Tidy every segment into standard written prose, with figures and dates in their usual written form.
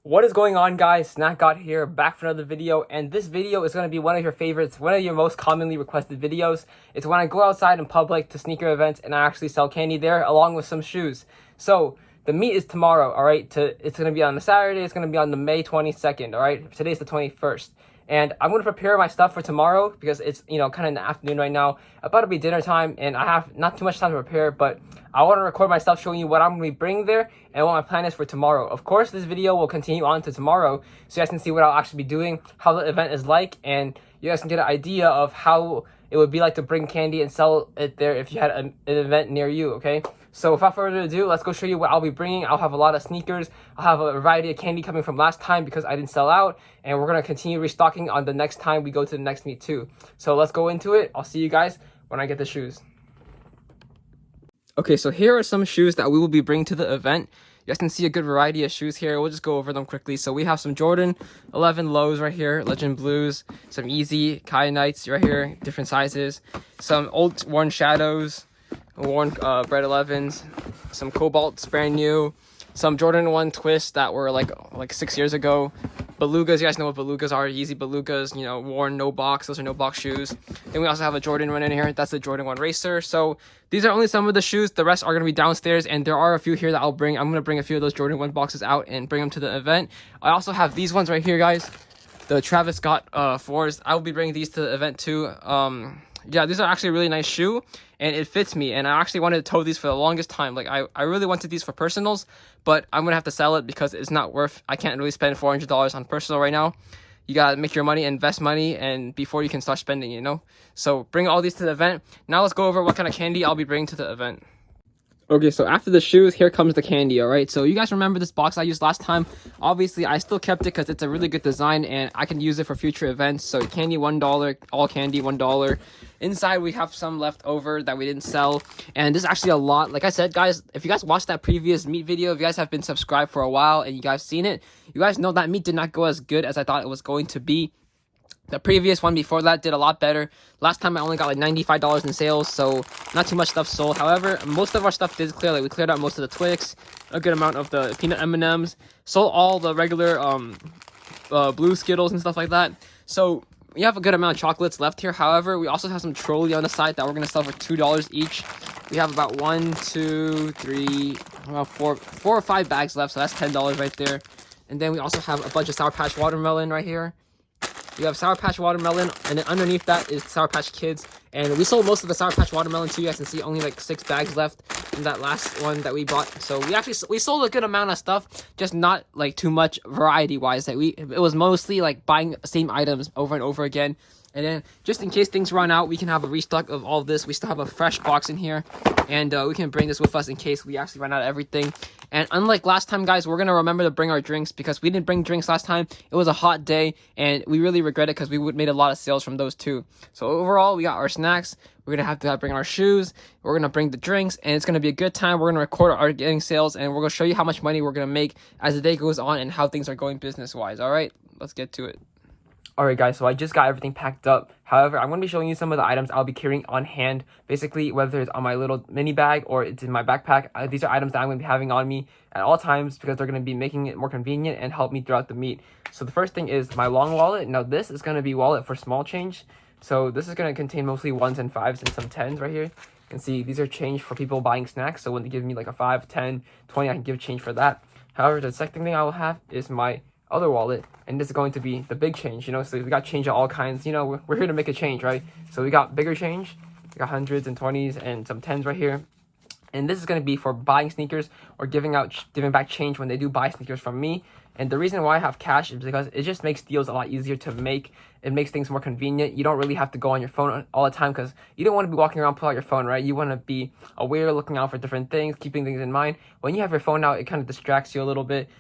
What is going on, guys? Snack God here, back for another video, and this video is going to be one of your favorites, one of your most commonly requested videos. It's when I go outside in public to sneaker events and I actually sell candy there along with some shoes. So the meet is tomorrow, all right? It's going to be on a Saturday. It's going to be on the May 22nd, all right? Today's the 21st. And I'm going to prepare my stuff for tomorrow because it's, kind of in the afternoon right now. About to be dinner time, and I have not too much time to prepare, but I want to record my stuff showing you what I'm going to be bringing there and what my plan is for tomorrow. Of course, this video will continue on to tomorrow, so you guys can see what I'll actually be doing, how the event is like, and you guys can get an idea of how it would be like to bring candy and sell it there if you had an event near you, okay? So without further ado, let's go show you what I'll be bringing. I'll have a lot of sneakers. I'll have a variety of candy coming from last time because I didn't sell out. And we're going to continue restocking on the next time we go to the next meet too. So let's go into it. I'll see you guys when I get the shoes. Okay, so here are some shoes that we will be bringing to the event. You guys can see a good variety of shoes here. We'll just go over them quickly. So we have some Jordan 11 lows right here, Legend Blues, some Yeezy Kai Knights right here, different sizes, some old worn Shadows, worn Bread 11s, some Cobalts brand new, some Jordan 1 Twists that were like 6 years ago, Belugas. You guys know what Belugas are, Yeezy Belugas, worn no box. Those are no box shoes. Then we also have a Jordan 1 in here. That's the Jordan 1 Racer. So these are only some of the shoes. The rest are going to be downstairs, and there are a few here that I'll bring. I'm going to bring a few of those Jordan 1 boxes out and bring them to the event. I also have these ones right here, guys, the Travis Scott 4s. I will be bringing these to the event too. Yeah, these are actually a really nice shoe, and it fits me, and I actually wanted to tote these for the longest time. Like, I really wanted these for personals, but I'm gonna have to sell it because it's not worth. I can't really spend $400 on personal right now. You gotta make your money, invest money, and before you can start spending, So bring all these to the event. Now let's go over what kind of candy I'll be bringing to the event. Okay, so after the shoes, here comes the candy, all right? So you guys remember this box I used last time? Obviously, I still kept it because it's a really good design, and I can use it for future events. So candy, $1, all candy, $1. Inside, we have some left over that we didn't sell, and this is actually a lot. Like I said, guys, if you guys watched that previous meet video, if you guys have been subscribed for a while and you guys seen it, you guys know that meet did not go as good as I thought it was going to be. The previous one before that did a lot better. Last time I only got like $95 in sales, so not too much stuff sold. However, most of our stuff did clear. Like, we cleared out most of the Twix, a good amount of the peanut M&Ms, sold all the regular blue Skittles and stuff like that. So we have a good amount of chocolates left here. However, we also have some Trolli on the side that we're gonna sell for $2 each. We have about 4 or 5 bags left, so that's $10 right there. And then we also have a bunch of Sour Patch Watermelon right here. You have Sour Patch Watermelon, and then underneath that is Sour Patch Kids. And we sold most of the Sour Patch Watermelon too. You guys can see only like 6 bags left in that last one that we bought. So we sold a good amount of stuff, just not like too much variety wise. It was mostly like buying the same items over and over again. And then just in case things run out, we can have a restock of all of this. We still have a fresh box in here, and we can bring this with us in case we actually run out of everything. And unlike last time, guys, we're going to remember to bring our drinks because we didn't bring drinks last time. It was a hot day, and we really regret it because we would made a lot of sales from those too. So overall, we got our snacks. We're going to have to bring our shoes. We're going to bring the drinks, and it's going to be a good time. We're going to record our getting sales, and we're going to show you how much money we're going to make as the day goes on and how things are going business-wise. All right, let's get to it. Alright guys, so I just got everything packed up. However, I'm going to be showing you some of the items I'll be carrying on hand. Basically, whether it's on my little mini bag or it's in my backpack, these are items that I'm going to be having on me at all times because they're going to be making it more convenient and help me throughout the meet. So the first thing is my long wallet. Now this is going to be wallet for small change. So this is going to contain mostly 1s and 5s and some 10s right here. You can see these are change for people buying snacks. So when they give me like a 5, 10, 20, I can give change for that. However, the second thing I will have is my other wallet, and this is going to be the big change, so we got change of all kinds. We're here to make a change, right? So we got bigger change, we got 100s and 20s and some 10s right here, and this is going to be for buying sneakers or giving back change when they do buy sneakers from me. And the reason why I have cash is because it just makes deals a lot easier to make. It makes things more convenient. You don't really have to go on your phone all the time because you don't want to be walking around pull out your phone, right? You want to be aware, looking out for different things, keeping things in mind. When you have your phone out, it kind of distracts you a little bit.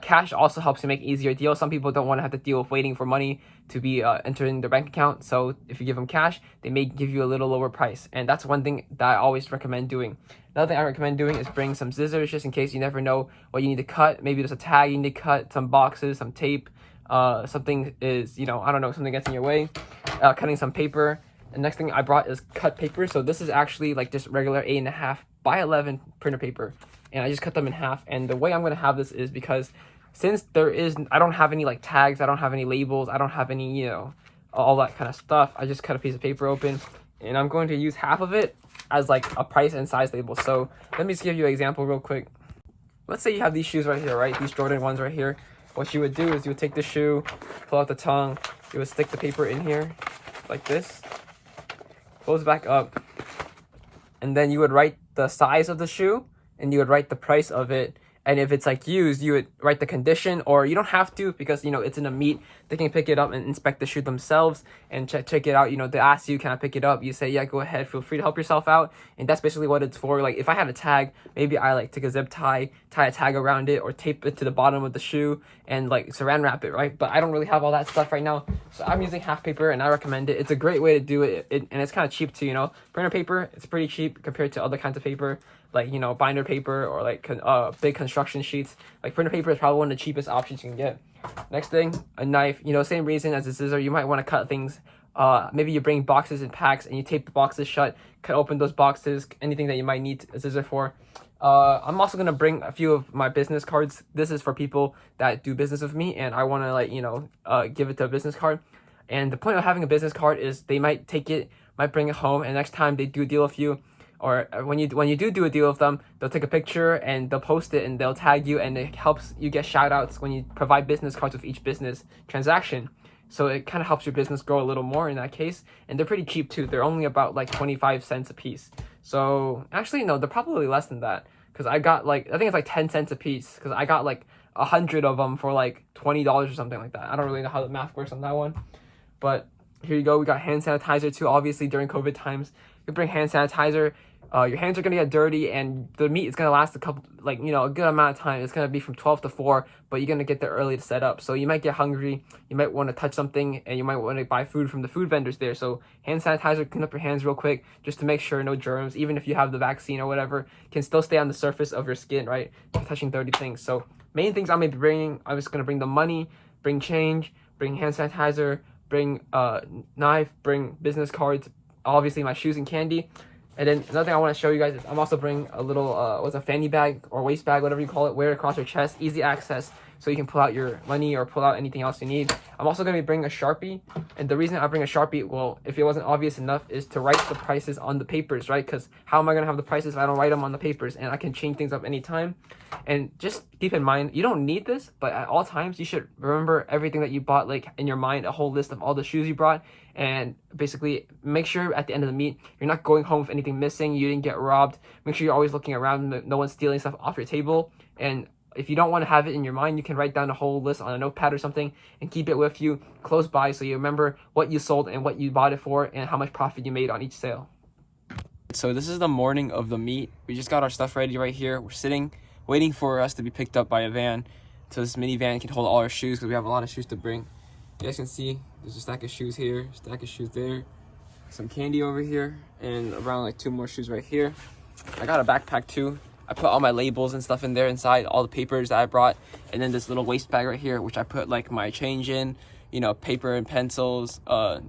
Cash also helps you make easier deals. Some people don't want to have to deal with waiting for money to be entered in their bank account. So if you give them cash, they may give you a little lower price. And that's one thing that I always recommend doing. Another thing I recommend doing is bring some scissors just in case you never know what you need to cut. Maybe there's a tag you need to cut, some boxes, some tape. Something is, I don't know, something gets in your way. Cutting some paper. The next thing I brought is cut paper. So this is actually like just regular 8.5 by 11 printer paper. And I just cut them in half. And the way I'm going to have this is because since I don't have any like tags, I don't have any labels, I don't have any, you know, all that kind of stuff, I just cut a piece of paper open, and I'm going to use half of it as like a price and size label. So let me just give you an example real quick. Let's say you have these shoes right here, right? These Jordan ones right here. What you would do is you would take the shoe, pull out the tongue, you would stick the paper in here like this, close back up, and then you would write the size of the shoe and you would write the price of it. And if it's like used, you would write the condition, or you don't have to, because, you know, it's in a meet. They can pick it up and inspect the shoe themselves and check it out. You know, they ask you, can I pick it up? You say, yeah, go ahead. Feel free to help yourself out. And that's basically what it's for. Like, if I had a tag, maybe I like take a zip tie a tag around it, or tape it to the bottom of the shoe and like saran wrap it, right? But I don't really have all that stuff right now. So I'm using half paper, and I recommend it. It's a great way to do it. And it's kind of cheap too, you know. Printer paper, it's pretty cheap compared to other kinds of paper, like, you know, binder paper or like big construction sheets. Like, printer paper is probably one of the cheapest options you can get. Next thing, a knife. You know, same reason as a scissor. You might want to cut things. Maybe you bring boxes and packs and you tape the boxes shut, cut open those boxes, anything that you might need a scissor for. I'm also going to bring a few of my business cards. This is for people that do business with me, and I want to, like, you know, give it to a business card. And the point of having a business card is they might take it, might bring it home, and next time they do a deal with you, or when you do a deal with them, they'll take a picture and they'll post it and they'll tag you, and it helps you get shout outs when you provide business cards with each business transaction. So it kind of helps your business grow a little more in that case. And they're pretty cheap too. They're only about like 25 cents a piece. So actually, no, they're probably less than that, because I got like, I think it's like 10 cents a piece, because I got like 100 of them for like $20 or something like that. I don't really know how the math works on that one. But here you go. We got hand sanitizer too. Obviously, during COVID times, you bring hand sanitizer. Your hands are gonna get dirty, and the meet is gonna last a good amount of time. It's gonna be from 12 to 4, but you're gonna get there early to set up. So you might get hungry, you might want to touch something, and you might want to buy food from the food vendors there. So hand sanitizer, clean up your hands real quick, just to make sure no germs, even if you have the vaccine or whatever, can still stay on the surface of your skin, right? Touching dirty things. So main things I'm gonna be bringing, I'm just gonna bring the money, bring change, bring hand sanitizer, bring knife, bring business cards, obviously my shoes and candy. And then another thing I want to show you guys is I'm also bringing a little, a fanny bag or waist bag, whatever you call it, wear it across your chest, easy access, so you can pull out your money or pull out anything else you need. I'm also going to be bringing a Sharpie, and the reason I bring a Sharpie, well, if it wasn't obvious enough, is to write the prices on the papers, right? Because how am I going to have the prices if I don't write them on the papers? And I can change things up anytime. And just keep in mind, you don't need this, but at all times, you should remember everything that you bought, like in your mind, a whole list of all the shoes you brought. And basically make sure at the end of the meet, you're not going home with anything missing, you didn't get robbed. Make sure you're always looking around, no one's stealing stuff off your table. And if you don't want to have it in your mind, you can write down a whole list on a notepad or something and keep it with you close by, so you remember what you sold and what you bought it for and how much profit you made on each sale. So this is the morning of the meet. We just got our stuff ready right here. We're sitting, waiting for us to be picked up by a van, so this minivan can hold all our shoes, because we have a lot of shoes to bring. You guys can see there's a stack of shoes here, stack of shoes there, some candy over here, and around like 2 more shoes right here. I got a backpack too. I put all my labels and stuff in there inside, all the papers that I brought, and then this little waist bag right here, which I put like my change in, you know, paper and pencils,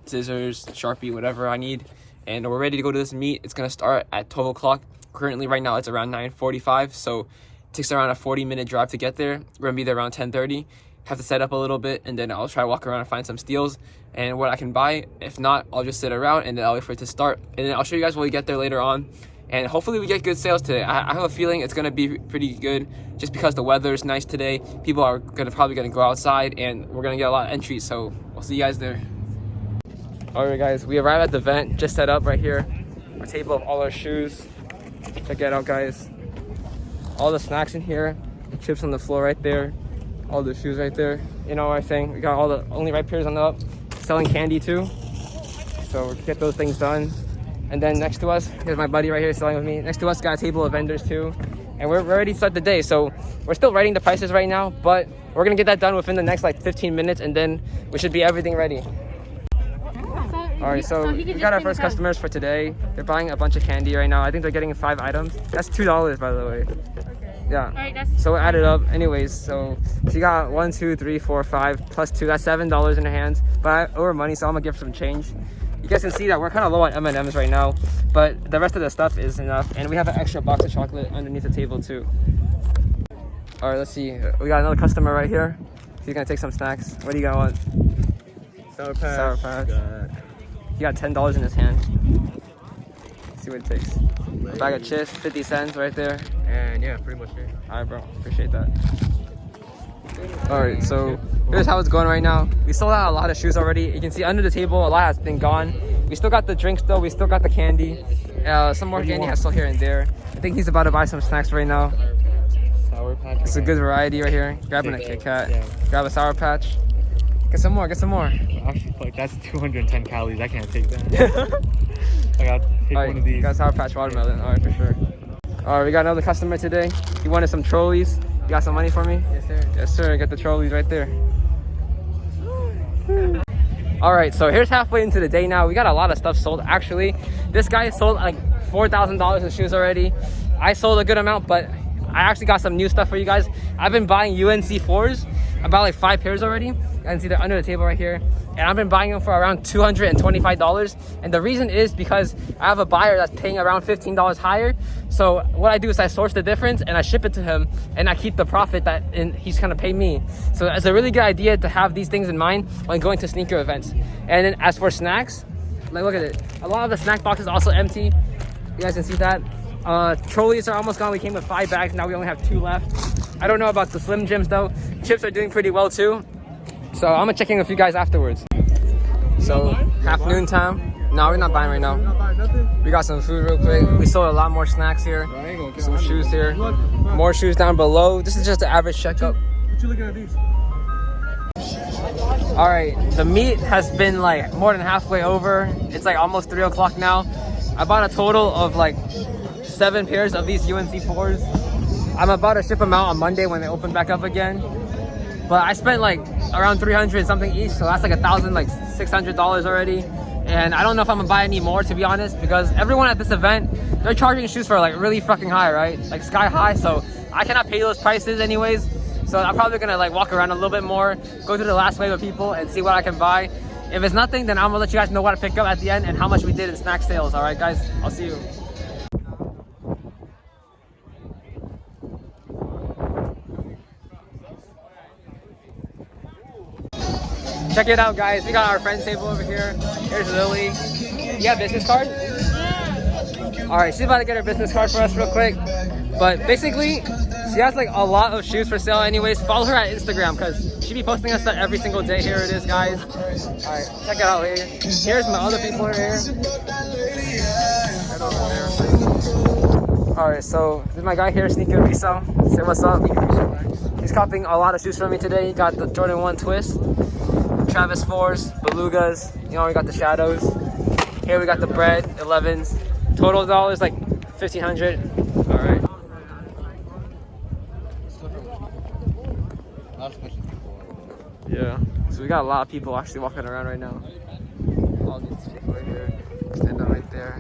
scissors, Sharpie, whatever I need. And we're ready to go to this meet. It's gonna start at 12 o'clock. Currently right now it's around 9:45, so it takes around a 40-minute drive to get there. We're gonna be there around 10:30. Have to set up a little bit, and then I'll try to walk around and find some steals and what I can buy. If not, I'll just sit around and then I'll wait for it to start, and then I'll show you guys when we get there later on. And hopefully we get good sales today. I have a feeling it's gonna be pretty good, just because the weather is nice today. People are probably gonna go outside, and we're gonna get a lot of entries, so we'll see you guys there. All right guys, we arrived at the event, just set up right here, our table of all our shoes. Check it out guys, all the snacks in here, the chips on the floor right there, all the shoes right there. You know what I'm saying? We got all the only right pairs on the up, selling candy too, so we'll get those things done. And then next to us, here's my buddy right here selling with me. Next to us, got a table of vendors too. And we're ready to start the day. So we're still writing the prices right now, but we're gonna get that done within the next like 15 minutes, and then we should be everything ready. All right, so we got our first customers for today. They're buying a bunch of candy right now. I think they're getting 5 items. That's $2, by the way. Yeah. All right, so we'll add it up. Anyways, so she got 1, 2, 3, 4, 5 plus 2. That's $7 in her hands. But I owe her money, so I'm gonna give her some change. You guys can see that we're kind of low on M&Ms right now, but the rest of the stuff is enough. And we have an extra box of chocolate underneath the table too. All right, let's see. We got another customer right here. He's gonna take some snacks. What do you got want? Sour Patch. Sour Patch. He got $10 in his hand. Let's see what it takes. A bag of chips, 50 cents right there. And yeah, pretty much it. All right, bro. Appreciate that. All right, so here's how it's going right now. We sold out a lot of shoes already. You can see under the table, a lot has been gone. We still got the drinks though. We still got the candy. Some more candy has still here and there. I think he's about to buy some snacks right now. Sour Patch. It's a good variety right here. Grabbing a Kit Kat. Yeah. Grab a Sour Patch. Get some more. Get some more. Actually, like that's 210 calories. I can't take that. I got to take one of these. Got Sour Patch watermelon. All right, for sure. All right, we got another customer today. He wanted some trolleys. You got some money for me? Yes, sir. Yes, sir. Get the trolleys right there. All right, so here's halfway into the day now. We got a lot of stuff sold. Actually, this guy sold like $4,000 in shoes already. I sold a good amount, but I actually got some new stuff for you guys. I've been buying UNC 4s. I bought like 5 pairs already. You can see they're under the table right here. And I've been buying them for around $225. And the reason is because I have a buyer that's paying around $15 higher. So what I do is I source the difference and I ship it to him and I keep the profit that he's gonna pay me. So it's a really good idea to have these things in mind when going to sneaker events. And then as for snacks, like look at it. A lot of the snack boxes are also empty. You guys can see that. Trolleys are almost gone. We came with 5 bags. Now we only have 2 left. I don't know about the Slim Jims though. Chips are doing pretty well too. So I'm gonna check in with you guys afterwards. So half noon time. No, we're not buying right now. We got some food real quick. We sold a lot more snacks here. Some shoes here. More shoes down below. This is just the average checkup. What you looking at these? All right, the meet has been like more than halfway over. It's like almost 3 o'clock now. I bought a total of like 7 pairs of these UNC 4s. I'm about to ship them out on Monday when they open back up again. But I spent like around 300 something each, so that's like $600 already. And I don't know if I'm gonna buy any more, to be honest, because everyone at this event, they're charging shoes for like really fucking high, right? Like sky high, so I cannot pay those prices anyways. So I'm probably gonna like walk around a little bit more, go through the last wave of people and see what I can buy. If it's nothing, then I'm gonna let you guys know what to pick up at the end and how much we did in snack sales. All right, guys, I'll see you. Check it out, guys. We got our friend's table over here. Here's Lily. You have a business card? All right, she's about to get her business card for us real quick. But basically, she has like a lot of shoes for sale anyways. Follow her at Instagram because she be posting us stuff every single day. Here it is, guys. All right, check it out here. Here's my other people here. Right over there. All right, so this is my guy here, Sneaker Resale. Say what's up. He's copying a lot of shoes from me today. He got the Jordan 1 Twist, Travis 4s, Belugas. You know, we got the Shadows. Here we got the Bread 11s. Total dollars like $1,500. All right. Yeah. So we got a lot of people actually walking around right now. All these people right here. Stand up right there.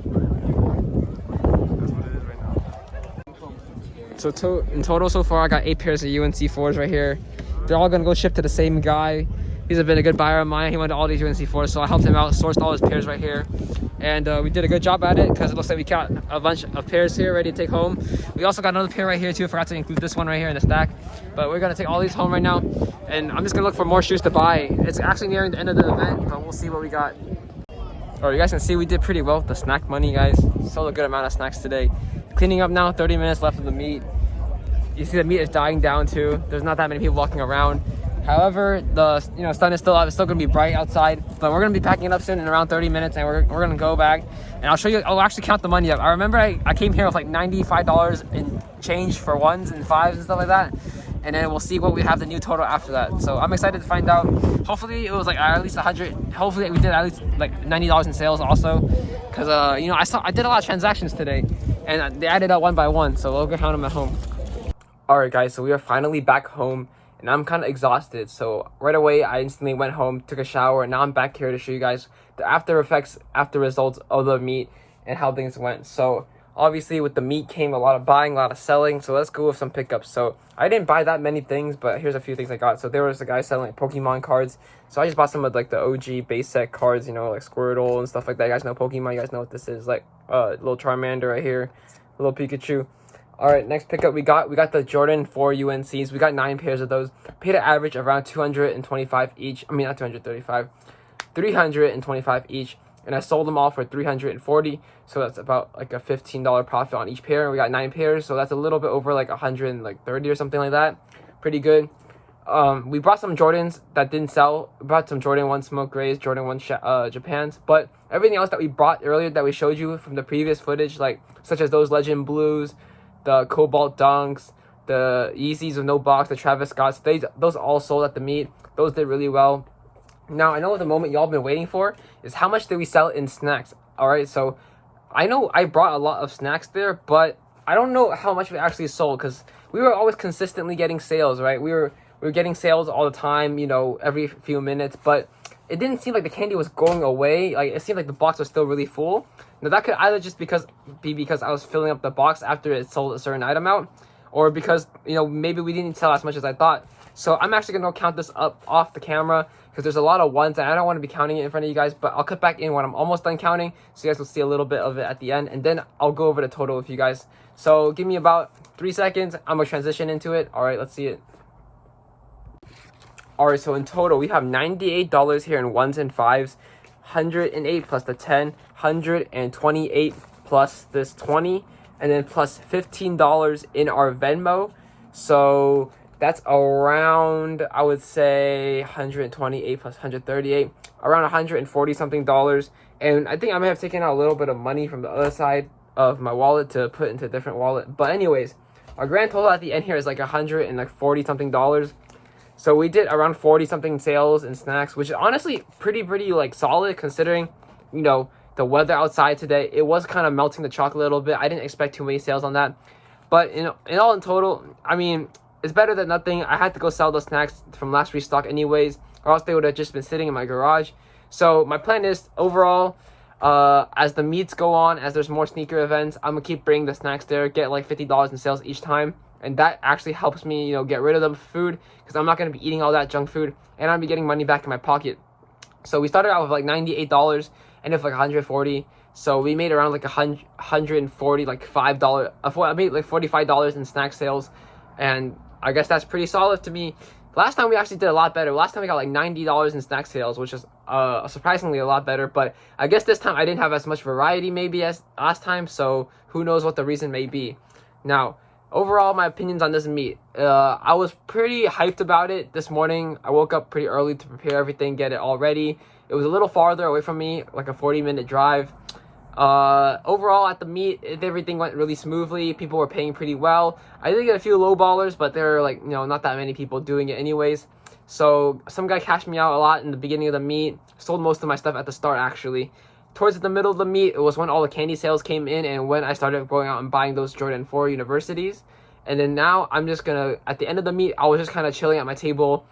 That's what it is right now. So in total so far, I got 8 pairs of UNC 4s right here. They're all gonna go ship to the same guy. He's been a good buyer of mine. He went to all these UNC 4s, so I helped him out, sourced all his pairs right here. And we did a good job at it because it looks like we got a bunch of pairs here ready to take home. We also got another pair right here too. I forgot to include this one right here in the stack. But we're gonna take all these home right now. And I'm just gonna look for more shoes to buy. It's actually nearing the end of the event, but we'll see what we got. Alright, you guys can see we did pretty well with the snack money, guys. Sold a good amount of snacks today. Cleaning up now, 30 minutes left of the meet. You see the meet is dying down too. There's not that many people walking around. However, the sun is still out. It's still gonna be bright outside, but we're gonna be packing it up soon in around 30 minutes, and we're gonna go back. And I'll show you. I'll actually count the money up. I remember I came here with like $95 in change for 1s and 5s and stuff like that, and then we'll see what we have the new total after that. So I'm excited to find out. Hopefully it was like at least 100. Hopefully we did at least like $90 in sales also, because I did a lot of transactions today, and they added up one by one. So we'll go count them at home. All right, guys. So we are finally back home. And I'm kind of exhausted, so right away I instantly went home, took a shower, and now I'm back here to show you guys the after effects, after results of the meet and how things went. So obviously with the meet came a lot of buying, a lot of selling, so let's go with some pickups. So I didn't buy that many things, but here's a few things I got. So there was a guy selling like Pokemon cards, so I just bought some of like the OG base set cards, like Squirtle and stuff like that. You guys know Pokemon, you guys know what this is, like little Charmander right here, little Pikachu. All right, next pickup we got the Jordan 4 UNCs. We got 9 pairs of those. Paid an average of around 225 each. I mean, not 235, 325 each. And I sold them all for 340. So that's about like a $15 profit on each pair. And we got 9 pairs, so that's a little bit over like 130 or something like that. Pretty good. We brought some Jordans that didn't sell. We brought some Jordan 1 Smoke Grays, Jordan 1 Japans, but everything else that we brought earlier that we showed you from the previous footage, like such as those Legend Blues, the Cobalt Dunks, the Yeezys with no box, the Travis Scotts, those all sold at the meet. Those did really well. Now, I know the moment y'all been waiting for is how much did we sell in snacks. All right, so I know I brought a lot of snacks there, but I don't know how much we actually sold because we were always consistently getting sales, right? We were getting sales all the time, you know, every few minutes, but it didn't seem like the candy was going away. Like, it seemed like the box was still really full. Now, that could either just be because I was filling up the box after it sold a certain item out, or because, you know, maybe we didn't sell as much as I thought. So I'm actually going to count this up off the camera because there's a lot of ones and I don't want to be counting it in front of you guys, but I'll cut back in when I'm almost done counting so you guys will see a little bit of it at the end, and then I'll go over the total with you guys. So give me about 3 seconds. I'm going to transition into it. All right, let's see it. All right, so in total, we have $98 here in 1s and 5s, 108 plus the 10, 128 plus this 20, and then plus $15 in our Venmo. So that's around, I would say, 128 plus 138, around 140 something dollars. And I think I may have taken out a little bit of money from the other side of my wallet to put into a different wallet. But anyways, our grand total at the end here is like 140 something dollars. So we did around 40 something sales and snacks, which is honestly pretty like solid considering, you know, the weather outside today. It was kind of melting the chocolate a little bit. I didn't expect too many sales on that. But in total, I mean, it's better than nothing. I had to go sell those snacks from last restock anyways, or else they would have just been sitting in my garage. So my plan is overall, as the meets go on, as there's more sneaker events, I'm going to keep bringing the snacks there, get like $50 in sales each time. And that actually helps me, you know, get rid of the food because I'm not going to be eating all that junk food and I'll be getting money back in my pocket. So we started out with like $98 and it's like 140. So we made around like 140, like $5. I made like $45 in snack sales, and I guess that's pretty solid to me. Last time we actually did a lot better. Last time we got like $90 in snack sales, which is surprisingly a lot better. But I guess this time I didn't have as much variety maybe as last time. So who knows what the reason may be. Now, overall, my opinions on this meet. I was pretty hyped about it this morning. I woke up pretty early to prepare everything, get it all ready. It was a little farther away from me, like a 40-minute drive. Overall, at the meet, everything went really smoothly. People were paying pretty well. I did get a few low ballers, but there were like, you know, not that many people doing it anyways. So some guy cashed me out a lot in the beginning of the meet. Sold most of my stuff at the start, actually. Towards the middle of the meet, it was when all the candy sales came in and when I started going out and buying those Jordan 4 Universities. And then now I'm just gonna, at the end of the meet, I was just kind of chilling at my table,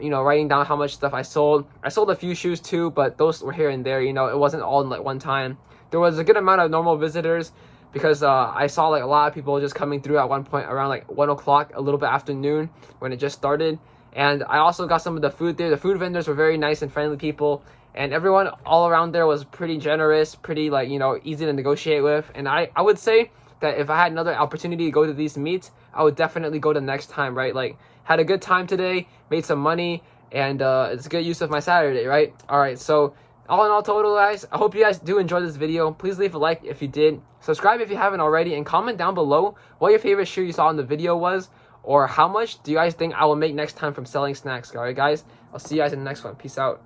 you know, writing down how much stuff I sold. I sold a few shoes too, but those were here and there, you know, it wasn't all in like one time. There was a good amount of normal visitors because I saw like a lot of people just coming through at one point around like 1 o'clock, a little bit after noon when it just started. And I also got some of the food there. The food vendors were very nice and friendly people. And everyone all around there was pretty generous, pretty like, you know, easy to negotiate with. And I would say that if I had another opportunity to go to these meets, I would definitely go the next time, right? Like, had a good time today, made some money, and it's a good use of my Saturday, right? All right, so all in all total, guys, I hope you guys do enjoy this video. Please leave a like if you did. Subscribe if you haven't already, and comment down below what your favorite shoe you saw in the video was, or how much do you guys think I will make next time from selling snacks. All right, guys, I'll see you guys in the next one. Peace out.